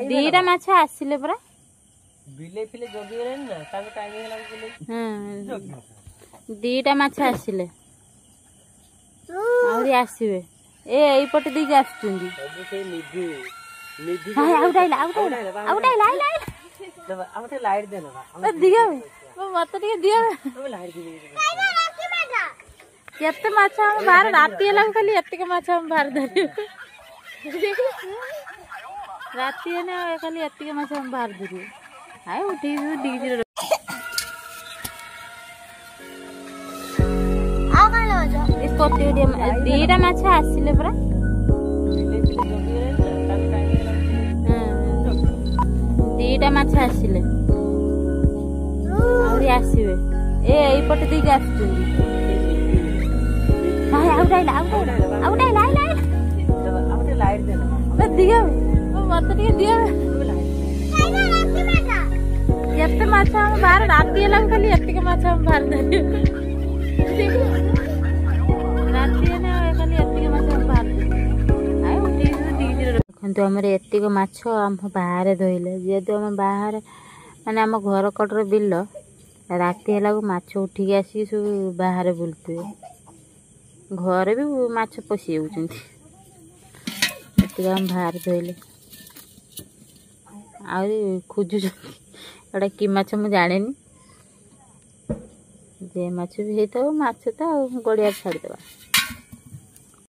दीटा माछ आसिले परा बिले फिले जगी गले ना ताको टाइमिंग होला बिले दीटा माछ आसिले आउरी आसीबे ए एई पटे दी आछुंदी सब से निधि निधि हाय आउटाइला आउटे लाइट देना दिगा मत टिके दिया लाइट दे केते माछ हम बाहर राती होला खाली एते माछ हम बाहर धरि राती ने खाली एते माछ हम बाहर धरि हाय उठी डिगी आ काला जा इस कोटी दीटा माछ आसिले परा बिले फिले जगी गले ना ताको टाइमिंग होला दीटा माछ आसिले आउरी आसीबे ए एई पटे दी आछुंदी हाय आउटाइला आउटे लाइट देना दिगा मत टिके दिया केते माछ हम बाहर राती होला खाली एते माछ हम बाहर धरि राती ने खाली एते माछ हम बाहर आय उठी डिगी देखंतु हमर एते माछ हम बाहर धोइले जेतु हम बाहर माने हम घर कटर बिल राती होला माछ उठी आसी सब बाहर बुलते घर भी माछ पशि होउचंती एते हम बाहर धोइले आ खोजु एटा कि माछ मु जानेनी जे माछ भी हेतो माछ तो गड़िया छाड़ देबा।